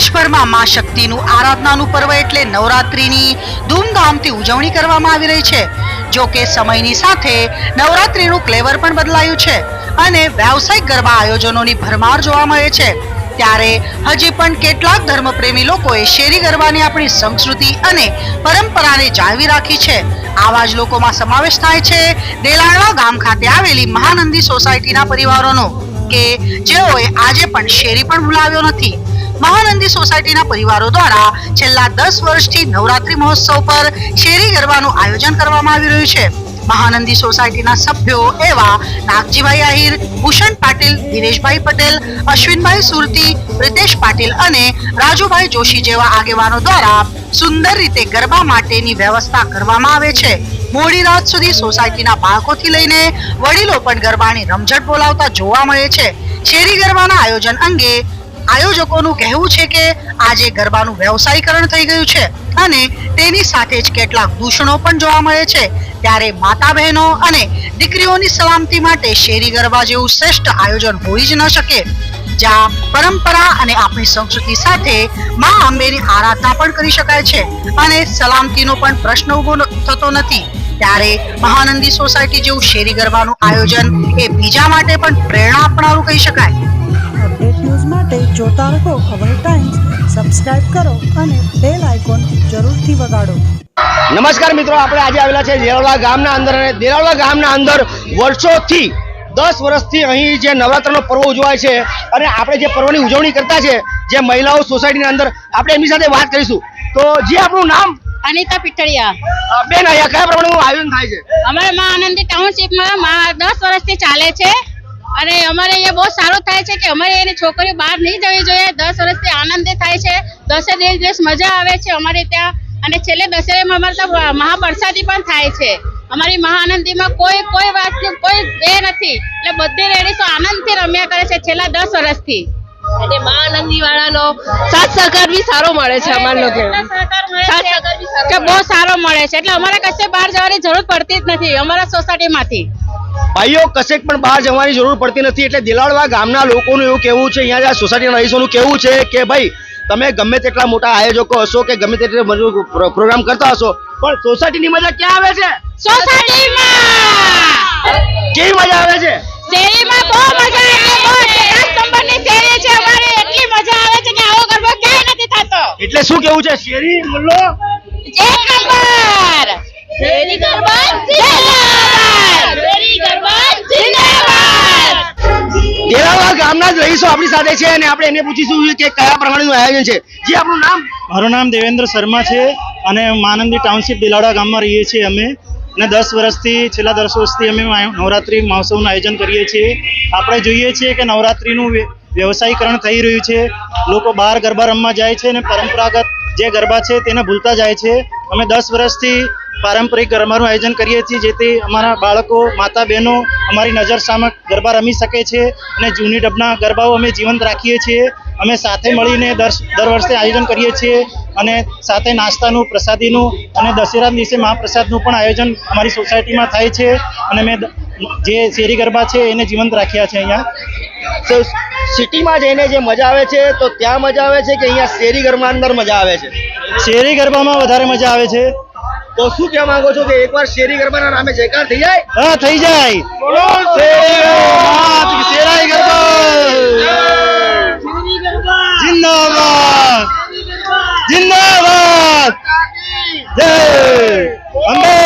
દેશભરમાં માં શક્તિનું આરાધનાનું પર્વ એટલે નવરાત્રીની ધૂમધામથી ઉજવણી કરવામાં આવી રહી છે। જો કે સમયની સાથે નવરાત્રીનું ફ્લેવર પણ બદલાયું છે અને વ્યાવસાયિક ગરબા આયોજનોની ભરમાર જોવા મળે છે। ત્યારે હજી પણ કેટલાક ધર્મપ્રેમી લોકોએ શેરી ગરબાની આપણી સંસ્કૃતિ અને પરંપરાને જાળવી રાખી છે। આવા જ લોકોમાં સમાવેશ થાય છે દેલાળવા ગામ ખાતે આવેલી મહાનંદી સોસાયટીના પરિવારોનો કે જેઓએ આજે પણ શેરી પણ ભૂલાવ્યો નથી। મહાનંદી સોસાયટીના પરિવારો દ્વારા છેલ્લા 10 વર્ષથી નવરાત્રી મહોત્સવ પર શેરી ગરબાનું આયોજન કરવામાં આવી રહ્યું છે। મહાનંદી સોસાયટીના સભ્યો એવા નાગજીભાઈ આહિર, ભૂષણ પાટીલ, દિનેશભાઈ પટેલ, અશ્વિનભાઈ સુરતી, પ્રિતેશ પાટીલ અને રાજુભાઈ જોશી જેવા આગેવાનો દ્વારા સુંદર રીતે ગરબા માટેની વ્યવસ્થા કરવામાં આવે છે। મોડી રાત સુધી સોસાયટીના બાળકોથી લઈને વડીલો પણ ગરબાની રમઝટ બોલાવતા જોવા મળે છે। શેરી ગરબાના આયોજન અંગે આયોજકોનું કહેવું છે કે આજે ગરબાનું વ્યવસાયીકરણ થઈ ગયું છે અને તેની સાથે જ કેટલાક દૂષણો પણ જોવા મળે છે। ત્યારે માતા બહેનો અને દીકરીઓની સલામતી માટે શેરી ગરબા જેવું શ્રેષ્ઠ આયોજન હોઈ જ ન શકે, જ્યાં પરંપરા અને આપણી સંસ્કૃતિ સાથે મા અંબેની આરાધના પણ કરી શકાય છે અને સલામતીનો પણ પ્રશ્ન ઉભો થતો નથી। ત્યારે મહાનંદી સોસાયટી જેવું શેરી ગરબાનું આયોજન એ બીજા માટે પણ પ્રેરણા આપનારું કહી શકાય। અપડેટ ન્યૂઝ માટે જોતા રહો ખબર ટાઈમ્સ, સબસ્ક્રાઇબ કરો અને બેલ આઇકોન જરૂરથી વગાડો। નમસ્કાર મિત્રો, આપણે આજે આવેલા છે દેલાળવા ગામના અંદર અને દેલાળવા ગામના અંદર વર્ષોથી 10 વર્ષથી અહીં જે નવરાત્રનો પર્વ ઉજવાય છે અને આપણે જે પર્વની ઉજવણી કરતા છે જે મહિલાઓ સોસાયટીની અંદર, આપણે એમની સાથે વાત કરીશું। તો જે આપણું નામ? અનિતા પિઠડિયા। બેન, અહીંયા કયા પ્રમાણેનું આયોજન થાય છે? અમારે મહાનંદી ટાઉનશીપમાં 10 વર્ષથી ચાલે છે અને અમારે અહીંયા બહુ સારું થાય છે કે અમારે એની છોકરીઓ બહાર નહીં જવી જોઈએ। 10 વર્ષથી આનંદિત થાય છે, 10 દિવસ મજા આવે છે અમારે ત્યાં અને છેલ્લે દશેરામાં અમારે તો મહાપ્રસાદી પણ થાય છે। અમારી મહાનંદીમાં કોઈ વાતનું કોઈ એ નથી, એટલે બધી લેડીઝો આનંદથી રમ્યા કરે છે છેલ્લા 10 વર્ષથી। અને મહાનંદી વાળાનો સાથ સહકાર બી સારો મળે છે અમાર લોકો કે બહુ સારો મળે છે, એટલે અમારે કશે બહાર જવાની જરૂર પડતી જ નથી અમારા સોસાયટીમાંથી। ભાઈઓ, કશેક પણ બહાર જવાની જરૂર પડતી નથી। એટલે દેલાળવા ગામના લોકોનું એવું કહેવું છે, અહીંયા સોસાયટીના રહીશોનું કહેવું છે કે ભાઈ તમે ગમે તેટલા મોટા આયોજકો હશો કે ગમે તેટલા પ્રોગ્રામ કરતા હશો, પણ સોસાયટીની મજા ક્યાં આવે છે? સોસાયટીમાં કેવી મજા આવે છે? શેરીમાં બહુ મજા આવે છે, બહુ 10 નંબરની શેરી છે અમારી, એટલી મજા આવે છે કે આવો ગરબો ક્યાંય નથી થતો। એટલે શું કેવું છે? શેરી મુલ્લો 1 નંબર, શેરી ગરબા જિંદાબાદ, શેરી ગરબા જિંદાબાદ। દેલાળવા ગામના જ રહીશો આપણી સાથે છે અને આપણે એને પૂછીશું કે કયા પ્રમાણેનું આયોજન છે। જે આપણું નામ? મારું નામ દેવેન્દ્ર શર્મા છે અને મહાનંદી ટાઉનશીપ દેલાળવા ગામમાં રહીએ છીએ અમે, અને 10 વર્ષથી છેલ્લા 10 વર્ષથી અમે નવરાત્રી મહોત્સવનું આયોજન કરીએ છીએ। આપણે જોઈએ છીએ કે નવરાત્રીનું વ્યવસાયીકરણ થઈ રહ્યું છે, લોકો બહાર ગરબા રમવા જાય છે અને પરંપરાગત જે ગરબા છે તેને ભૂલતા જાય છે। અમે 10 વર્ષથી પારંપરિક ગરબાનું આયોજન કરીએ છીએ, જેથી અમારા બાળકો, માતા બહેનો અમારી નજર સામે ગરબા રમી શકે છે અને જૂની ડબના ગરબાઓ અમે જીવંત રાખીએ છીએ। અમે સાથે મળીને દર વર્ષે આયોજન કરીએ છીએ અને સાથે નાસ્તાનું, પ્રસાદીનું અને દશેરાના દિવસે મહાપ્રસાદનું પણ આયોજન અમારી સોસાયટીમાં થાય છે અને મેં જે શેરી ગરબા છે એને જીવંત રાખ્યા છે અહીંયા। સિટીમાં જઈને જે મજા આવે છે તો ત્યાં મજા આવે છે કે અહીંયા શેરી ગરબા અંદર મજા આવે છે? શેરી ગરબામાં વધારે મજા આવે છે। તો શું કહેવા માંગો છો કે એકવાર શેરી ગરબાના નામે જયકાર થઈ જાય? હા, થઈ જાય। બોલો શેરી ગરબા જિંદાબાદ, જિંદાબાદ, જય અંબે।